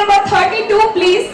number 32, please.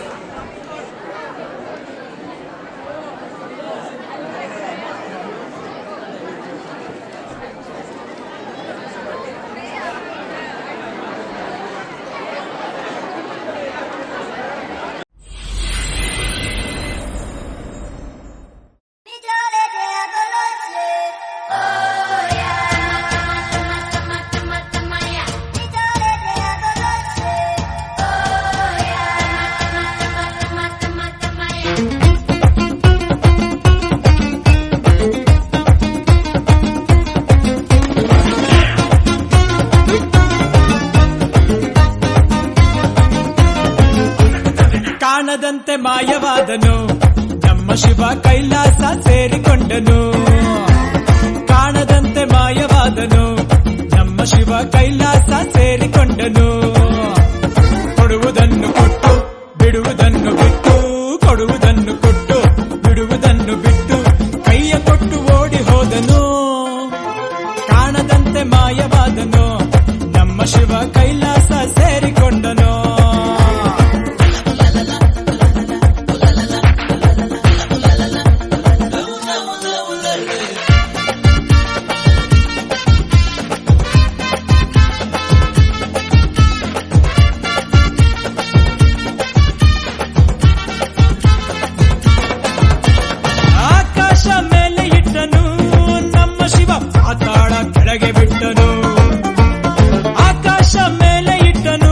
ಕಾಣದಂತೆ ಮಾಯವಾದನು ನಮ್ಮ ಶಿವ ಕೈಲಾಸ ಸೇರಿಕೊಂಡನು. ಕಾಣದಂತೆ ಮಾಯವಾದನು ನಮ್ಮ ಶಿವ ಕೈಲಾಸ ಸೇರಿಕೊಂಡನು. ಕೊಡುವುದನ್ನು ಕೊಟ್ಟು ಬಿಡುವುದನ್ನು ಬಿಟ್ಟು, ಕೊಡುವುದನ್ನು ಕೊಟ್ಟು ಬಿಡುವುದನ್ನು ಬಿಟ್ಟು ಕೈಯ ಕೊಟ್ಟು ಓಡಿ ಹೋದನು. ಕಾಣದಂತೆ ಮಾಯವಾದನು ನಮ್ಮ ಶಿವ ಕೈಲಾಸ ಸೇರಿಕೊಂಡನು. ಪಾತಾಳ ಕೆಳಗೆ ಬಿಟ್ಟನು. ಆಕಾಶ ಮೇಲೆ ಇಟ್ಟನು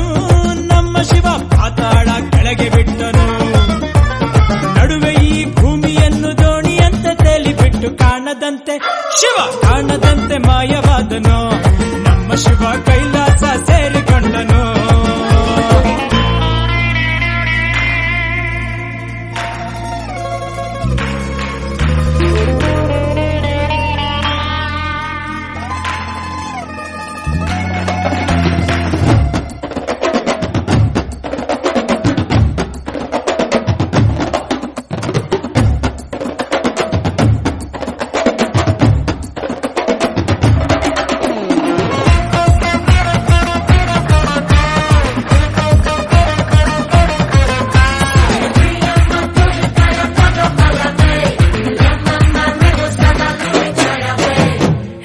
ನಮ್ಮ ಶಿವ ಪಾತಾಳ ಕೆಳಗೆ ಬಿಟ್ಟನು. ನಡುವೆ ಈ ಭೂಮಿಯನ್ನು ದೋಣಿಯಂತೆ ತೇಲಿಬಿಟ್ಟು ಕಾಣದಂತೆ ಶಿವ ಕಾಣದಂತೆ ಮಾಯವಾದನು ನಮ್ಮ ಶಿವ ಕೈಲಾಸ ಸೇರಿಕೊಂಡನು.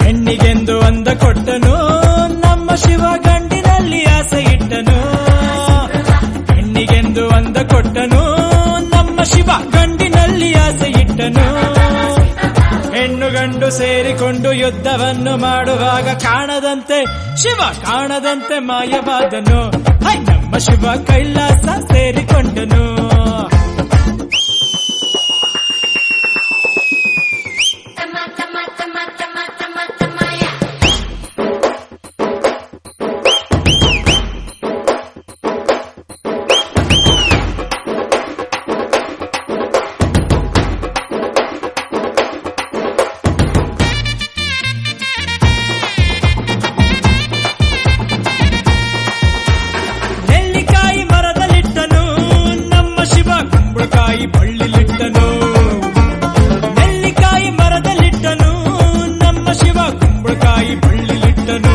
ಹೆಣ್ಣಿಗೆಂದು ಅಂದ ಕೊಟ್ಟನು ನಮ್ಮ ಶಿವ ಗಂಡಿನಲ್ಲಿ ಆಸೆ ಇಟ್ಟನು. ಹೆಣ್ಣಿಗೆಂದು ಅಂದ ಕೊಟ್ಟನು ನಮ್ಮ ಶಿವ ಗಂಡಿನಲ್ಲಿ ಆಸೆ ಇಟ್ಟನು. ಹೆಣ್ಣು ಗಂಡು ಸೇರಿಕೊಂಡು ಯುದ್ಧವನ್ನು ಮಾಡುವಾಗ ಕಾಣದಂತೆ ಶಿವ ಕಾಣದಂತೆ ಮಾಯವಾದನು. ನಮ್ಮ ಶಿವ ಕೈಲಾಸ ಸೇರಿಕೊಂಡನು. ಬಳ್ಳಿಲಿಟ್ಟನು. ನೆಲ್ಲಿಕಾಯಿ ಮರದಲ್ಲಿಟ್ಟನು ನಮ್ಮ ಶಿವ ಕುಂಬಳಕಾಯಿ ಬಳ್ಳಿಲಿಟ್ಟನು.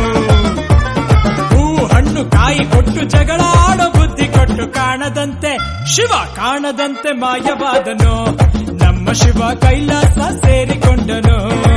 ಹೂ ಹಣ್ಣು ಕಾಯಿ ಕೊಟ್ಟು ಜಗಳ ಆಡೋ ಬುದ್ಧಿ ಕೊಟ್ಟು ಕಾಣದಂತೆ ಶಿವ ಕಾಣದಂತೆ ಮಾಯವಾದನು ನಮ್ಮ ಶಿವ ಕೈಲಾಸ ಸೇರಿಕೊಂಡನು.